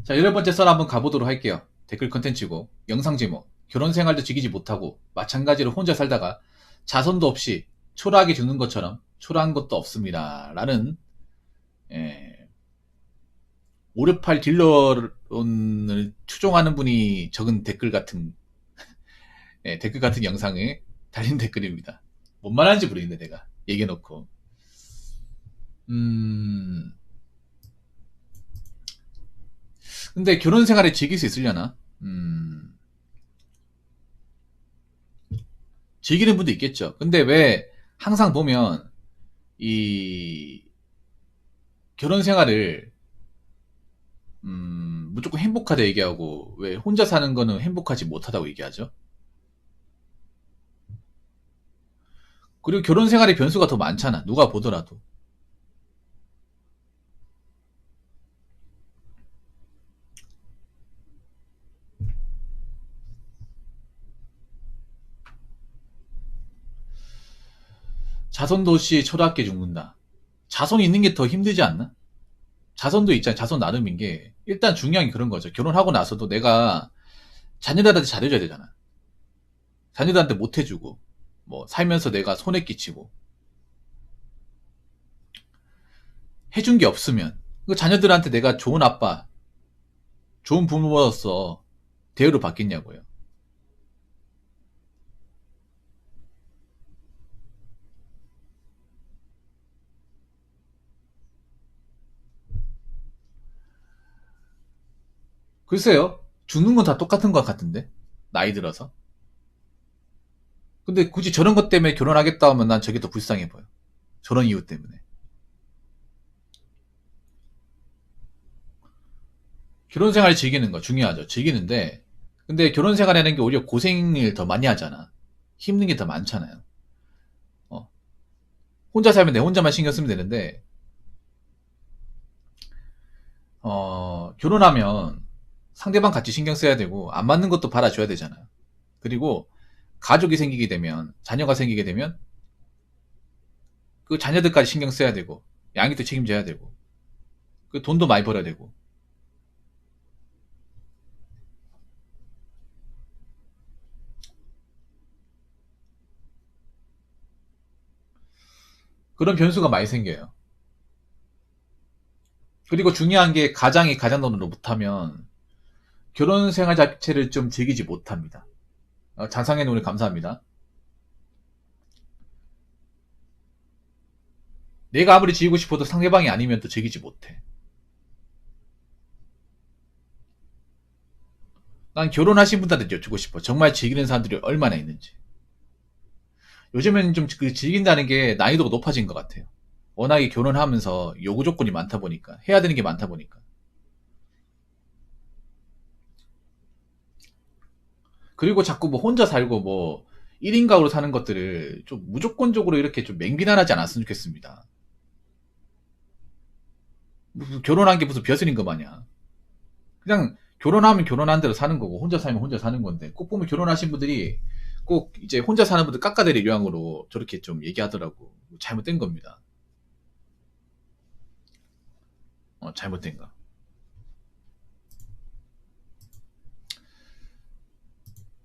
자, 10번째 썰 한번 가보도록 할게요. 댓글 컨텐츠고, 영상 제목, 결혼 생활도 즐기지 못하고, 마찬가지로 혼자 살다가 자손도 없이 초라하게 죽는 것처럼 초라한 것도 없습니다. 라는, 568 딜러론을 추종하는 분이 적은 댓글 같은, 댓글 같은 영상에 달린 댓글입니다. 뭔 말하는지 모르겠네, 내가. 얘기해놓고. 근데 결혼 생활에 즐길 수 있으려나? 즐기는 분도 있겠죠. 근데 왜 항상 보면 이 결혼 생활을 무조건 행복하다 얘기하고 왜 혼자 사는 거는 행복하지 못하다고 얘기하죠. 그리고 결혼 생활의 변수가 더 많잖아. 누가 보더라도. 자손도 없이 초라하게 죽는다. 자손이 있는 게 더 힘들지 않나? 자손도 있잖아. 자손 나름인 게 일단 중요한 게 그런 거죠. 결혼하고 나서도 내가 자녀들한테 잘해줘야 되잖아. 자녀들한테 못 해주고 뭐 살면서 내가 손해 끼치고 해준 게 없으면 그 자녀들한테 내가 좋은 아빠, 좋은 부모로서 대우를 받겠냐고요. 글쎄요. 죽는 건 다 똑같은 것 같은데. 나이 들어서. 근데 굳이 저런 것 때문에 결혼하겠다 하면 난 저게 더 불쌍해 보여. 저런 이유 때문에. 결혼 생활 즐기는 거 중요하죠. 즐기는데 근데 결혼 생활이라는 게 오히려 고생을 더 많이 하잖아. 힘든 게 더 많잖아요. 어. 혼자 살면 내 혼자만 신경 쓰면 되는데 결혼하면 상대방 같이 신경 써야 되고 안 맞는 것도 받아줘야 되잖아요. 그리고 가족이 생기게 되면 자녀가 생기게 되면 그 자녀들까지 신경 써야 되고 양육도 책임져야 되고 그 돈도 많이 벌어야 되고 그런 변수가 많이 생겨요. 그리고 중요한 게 가장이 가장돈으로 못하면 결혼 생활 자체를 좀 즐기지 못합니다. 잔상해 놓으니 감사합니다. 내가 아무리 즐기고 싶어도 상대방이 아니면 또 즐기지 못해. 난 결혼하신 분들한테 여쭙고 싶어. 정말 즐기는 사람들이 얼마나 있는지. 요즘에는 좀 그 즐긴다는 게 난이도가 높아진 것 같아요. 워낙에 결혼하면서 요구 조건이 많다 보니까, 해야 되는 게 많다 보니까. 그리고 자꾸 뭐 혼자 살고 뭐 1인 가구로 사는 것들을 좀 무조건적으로 이렇게 좀 맹비난하지 않았으면 좋겠습니다. 무슨 결혼한 게 무슨 벼슬인 거 마냥. 그냥 결혼하면 결혼한 대로 사는 거고 혼자 살면 혼자 사는 건데 꼭 보면 결혼하신 분들이 꼭 이제 혼자 사는 분들 깎아내릴 요양으로 저렇게 좀 얘기하더라고. 잘못된 겁니다. 잘못된 거.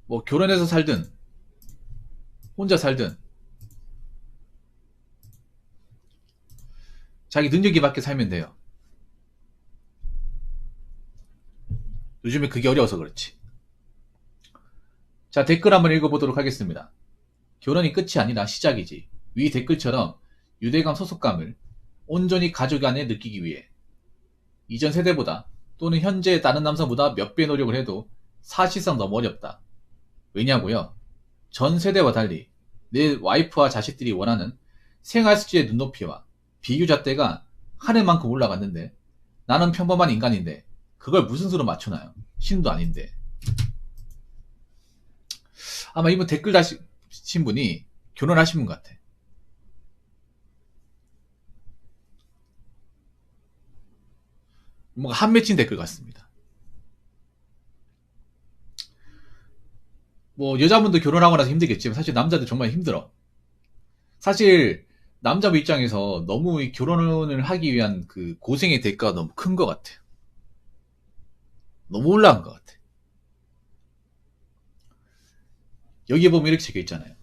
뭐 결혼해서 살든 혼자 살든 자기 능력이 맞게 살면 돼요. 요즘에 그게 어려워서 그렇지. 자, 댓글 한번 읽어보도록 하겠습니다. 결혼이 끝이 아니라 시작이지. 위 댓글처럼 유대감 소속감을 온전히 가족 안에 느끼기 위해 이전 세대보다 또는 현재 다른 남성보다 몇 배 노력을 해도 사실상 너무 어렵다. 왜냐고요? 전 세대와 달리 내 와이프와 자식들이 원하는 생활 수준의 눈높이와 비교잣대가 하늘만큼 올라갔는데 나는 평범한 인간인데 그걸 무슨 수로 맞추나요? 신도 아닌데. 아마 이분 댓글 다신 분이 결혼하신 분 같아. 뭔가 한 맺힌 댓글 같습니다. 뭐 여자분도 결혼하고 나서 힘들겠지만 사실 남자도 정말 힘들어. 사실 남자분 입장에서 너무 이 결혼을 하기 위한 그 고생의 대가가 너무 큰 것 같아요. 너무 올라간 것 같아. 여기에 보면 이렇게 적혀 있잖아요.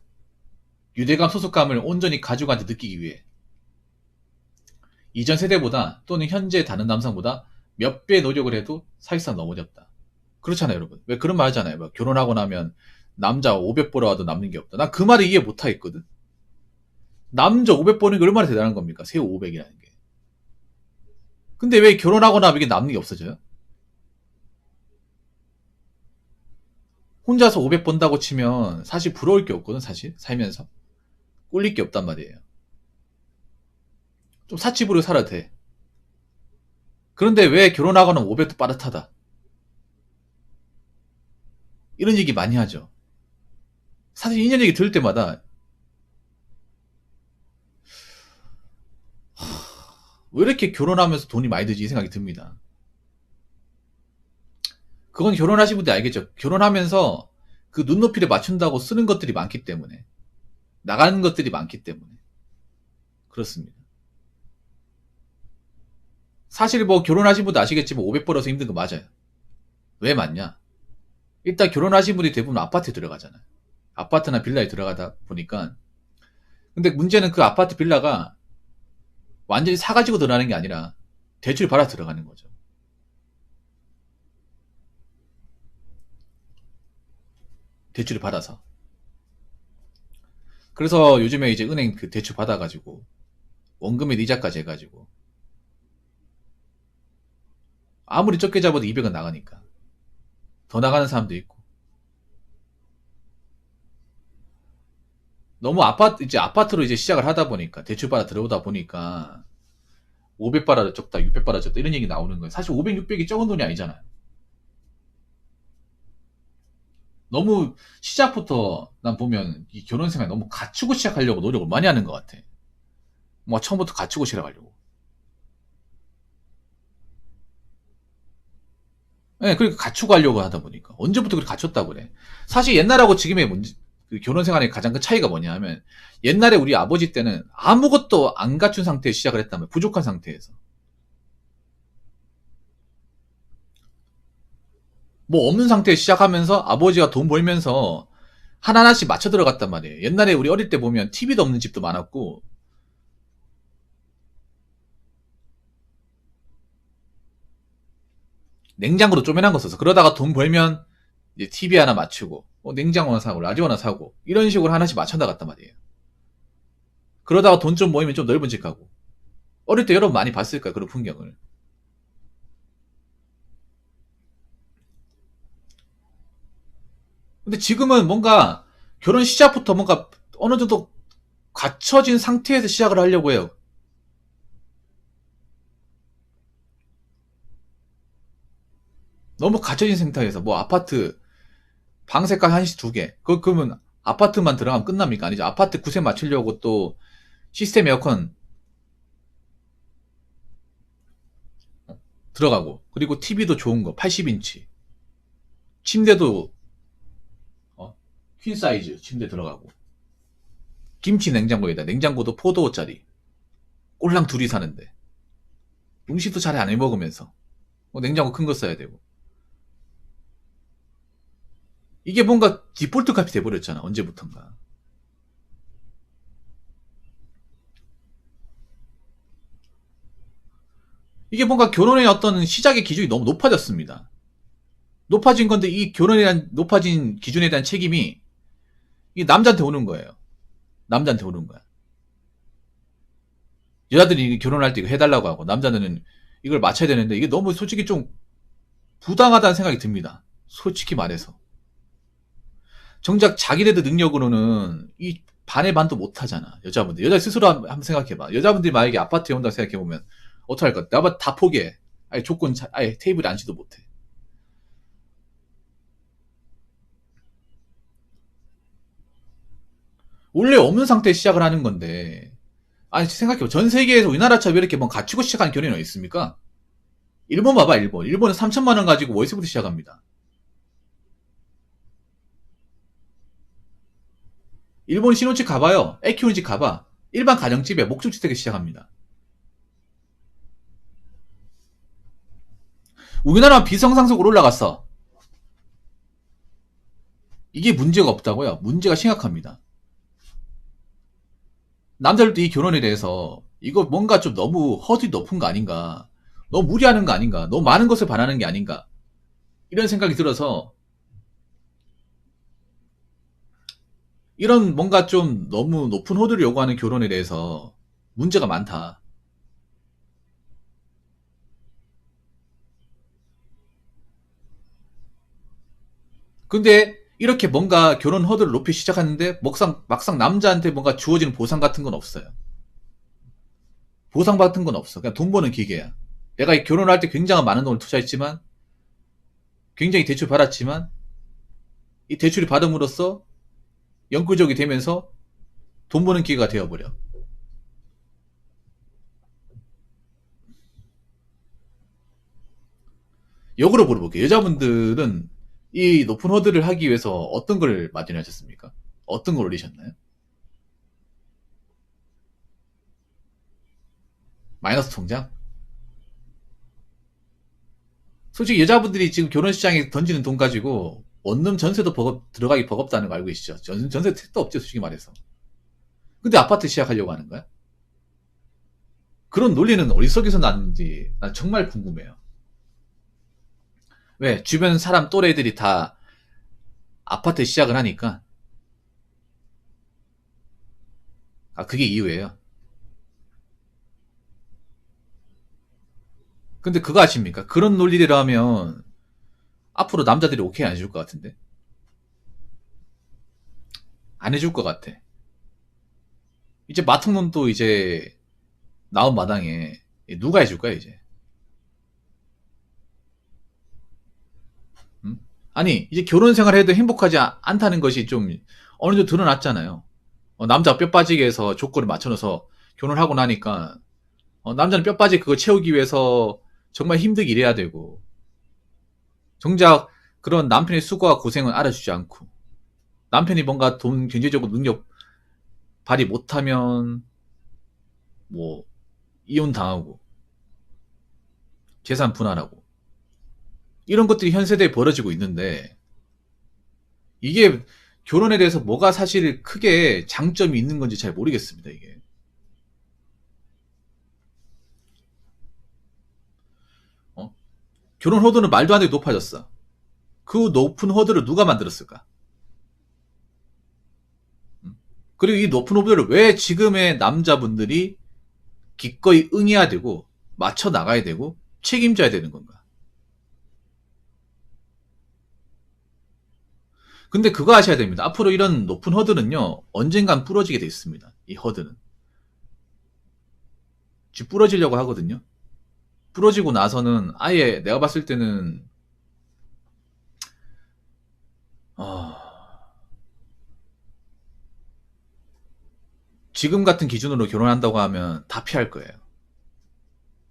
유대감, 소속감을 온전히 가족한테 느끼기 위해 이전 세대보다 또는 현재 다른 남성보다 몇 배 노력을 해도 사실상 너무 어렵다. 그렇잖아요, 여러분. 왜 그런 말 하잖아요. 뭐 결혼하고 나면 남자 500 보러 와도 남는 게 없다. 난 그 말을 이해 못 하겠거든. 남자 500 보는 게 얼마나 대단한 겁니까? 새 500이라는 게. 근데 왜 결혼하고 나면 이게 남는 게 없어져요? 혼자서 500 번다고 치면 사실 부러울 게 없거든, 사실. 살면서. 꿀릴 게 없단 말이에요. 좀 사치부려 살아도 돼. 그런데 왜 결혼하고 나면 500도 빠듯하다. 이런 얘기 많이 하죠. 사실 이런 얘기 들을 때마다 왜 이렇게 결혼하면서 돈이 많이 들지 이 생각이 듭니다. 그건 결혼하신 분들 알겠죠. 결혼하면서 그 눈높이를 맞춘다고 쓰는 것들이 많기 때문에 나가는 것들이 많기 때문에 그렇습니다. 사실 뭐 결혼하신 분도 아시겠지만 500 벌어서 힘든 거 맞아요. 왜 맞냐? 일단 결혼하신 분이 대부분 아파트에 들어가잖아요. 아파트나 빌라에 들어가다 보니까 근데 문제는 그 아파트 빌라가 완전히 사가지고 들어가는 게 아니라 대출 받아 들어가는 거죠. 대출을 받아서. 그래서 요즘에 이제 은행 그 대출 받아가지고 원금의 이자까지 해가지고 아무리 적게 잡아도 200은 나가니까 더 나가는 사람도 있고 너무 아파트로 이제 시작을 하다 보니까 대출 받아 들어오다 보니까 500 받아 적다 600 받아 적다 이런 얘기 나오는 거예요. 사실 500, 600이 적은 돈이 아니잖아요. 너무 시작부터 난 보면 이 결혼 생활 너무 갖추고 시작하려고 노력을 많이 하는 것 같아. 뭐 처음부터 갖추고 시작하려고. 네, 그러니까 갖추고 하려고 하다 보니까 언제부터 그렇게 갖췄다고 그래. 사실 옛날하고 지금의 문제, 그 결혼 생활의 가장 큰 차이가 뭐냐 하면 옛날에 우리 아버지 때는 아무것도 안 갖춘 상태에서 시작을 했다면 부족한 상태에서 뭐 없는 상태에서 시작하면서 아버지가 돈 벌면서 하나하나씩 맞춰 들어갔단 말이에요. 옛날에 우리 어릴 때 보면 TV도 없는 집도 많았고 냉장고도 쪼매난 거 써서 그러다가 돈 벌면 이제 TV 하나 맞추고 냉장고 하나 사고 라디오 하나 사고 이런 식으로 하나씩 맞춰 나갔단 말이에요. 그러다가 돈 좀 모이면 좀 넓은 집 가고 어릴 때 여러분 많이 봤을 거예요. 그런 풍경을. 근데 지금은 뭔가 결혼 시작부터 뭔가 어느 정도 갖춰진 상태에서 시작을 하려고 해요. 너무 갖춰진 상태에서 뭐 아파트 방 색깔 한씩 두 개. 그러면 아파트만 들어가면 끝납니까? 아니죠. 아파트 구세 맞추려고 또 시스템 에어컨 들어가고 그리고 TV도 좋은 거 80인치 침대도 퀸 사이즈 침대 들어가고 김치 냉장고에다 냉장고도 포도짜리 꼴랑 둘이 사는데 음식도 잘 안 해먹으면서 냉장고 큰 거 써야 되고 이게 뭔가 디폴트 값이 돼버렸잖아 언제부턴가. 이게 뭔가 결혼의 어떤 시작의 기준이 너무 높아졌습니다. 높아진 건데 이 결혼에 대한 높아진 기준에 대한 책임이 이 남자한테 오는 거예요. 남자한테 오는 거야. 여자들이 결혼할 때 이거 해달라고 하고 남자는 이걸 맞춰야 되는데 이게 너무 솔직히 좀 부당하다는 생각이 듭니다. 솔직히 말해서. 정작 자기네들 능력으로는 이 반의 반도 못하잖아. 여자분들. 여자 스스로 한번 생각해봐. 여자분들이 만약에 아파트에 온다고 생각해보면 어떡할 것 같아? 나봐 다 포기해. 아예 조건, 아예 테이블에 앉지도 못해. 원래 없는 상태에 시작을 하는 건데 아니 생각해봐. 전 세계에서 우리나라처럼 이렇게 뭐 갖추고 시작하는 결혼이 어디 있습니까? 일본 봐봐 일본. 일본은 3천만 원 가지고 월세부터 시작합니다. 일본 신혼집 가봐요. 애 키우는 집 가봐. 일반 가정집에 목적주택에 시작합니다. 우리나라만 비정상적으로 올라갔어. 이게 문제가 없다고요? 문제가 심각합니다. 남자들도 이 결혼에 대해서 이거 뭔가 좀 너무 허들이 높은 거 아닌가, 너무 무리하는 거 아닌가, 너무 많은 것을 바라는 게 아닌가, 이런 생각이 들어서 이런 뭔가 좀 너무 높은 허들을 요구하는 결혼에 대해서 문제가 많다. 근데 이렇게 뭔가 결혼 허들을 높이 시작하는데 막상 남자한테 뭔가 주어지는 보상 같은 건 없어요. 보상 같은 건 없어. 그냥 돈 버는 기계야. 내가 결혼할 때 굉장히 많은 돈을 투자했지만, 굉장히 대출 받았지만, 이 대출이 받음으로써 영구적이 되면서 돈 버는 기회가 되어버려. 역으로 물어볼게요. 여자분들은 이 높은 허들을 하기 위해서 어떤 걸 마련하셨습니까? 어떤 걸 올리셨나요? 마이너스 통장? 솔직히 여자분들이 지금 결혼시장에 던지는 돈 가지고 원룸 전세도 들어가기 버겁다는 거 알고 계시죠? 전세 택도 없죠, 솔직히 말해서. 근데 아파트 시작하려고 하는 거야? 그런 논리는 어디서기서 났는지 난 정말 궁금해요. 왜? 주변 사람 또래들이 다 아파트 시작을 하니까. 아, 그게 이유예요. 근데 그거 아십니까? 그런 논리대로 하면 앞으로 남자들이 오케이 안 해줄 것 같은데? 안 해줄 것 같아. 이제 마통론도 이제 나온 마당에 누가 해줄 거야, 이제? 음? 아니, 이제 결혼 생활해도 행복하지 않다는 것이 좀 어느 정도 드러났잖아요. 남자 뼈 빠지게 해서 조건을 맞춰놓어서 결혼하고 나니까 남자는 뼈 빠지게 그거 채우기 위해서 정말 힘들게 일해야 되고, 정작 그런 남편의 수고와 고생은 알아주지 않고, 남편이 뭔가 돈 경제적으로 능력 발휘 못하면 뭐 이혼 당하고 재산 분할하고, 이런 것들이 현 세대에 벌어지고 있는데, 이게 결혼에 대해서 뭐가 사실 크게 장점이 있는 건지 잘 모르겠습니다. 이게 어? 결혼 허들은 말도 안 되게 높아졌어. 그 높은 허들을 누가 만들었을까? 음? 그리고 이 높은 허들을 왜 지금의 남자분들이 기꺼이 응해야 되고 맞춰 나가야 되고 책임져야 되는 건가? 근데 그거 아셔야 됩니다. 앞으로 이런 높은 허들은요, 언젠간 부러지게 돼 있습니다. 이 허들은 지금 부러지려고 하거든요. 부러지고 나서는 아예 내가 봤을 때는 어, 지금 같은 기준으로 결혼한다고 하면 다 피할 거예요.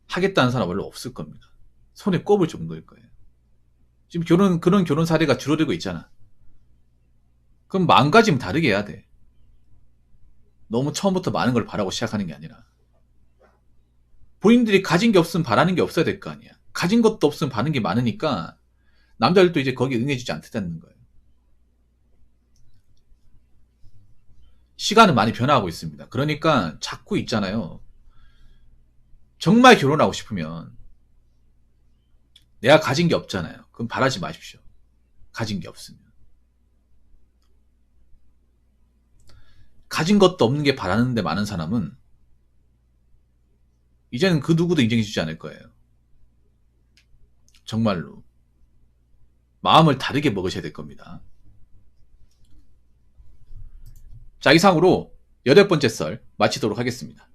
하겠다는 사람 원래 없을 겁니다. 손에 꼽을 정도일 거예요. 지금 그런 결혼 사례가 줄어들고 있잖아. 그럼 마음가짐 다르게 해야 돼. 너무 처음부터 많은 걸 바라고 시작하는 게 아니라. 본인들이 가진 게 없으면 바라는 게 없어야 될 거 아니야. 가진 것도 없으면 바라는 게 많으니까 남자들도 이제 거기에 응해주지 않겠다는 거예요. 시간은 많이 변화하고 있습니다. 그러니까 자꾸 있잖아요. 정말 결혼하고 싶으면 내가 가진 게 없잖아요. 그럼 바라지 마십시오. 가진 게 없으면. 가진 것도 없는 게 바라는데 많은 사람은 이제는 그 누구도 인정해주지 않을 거예요. 정말로. 마음을 다르게 먹으셔야 될 겁니다. 자, 이상으로 8번째 썰 마치도록 하겠습니다.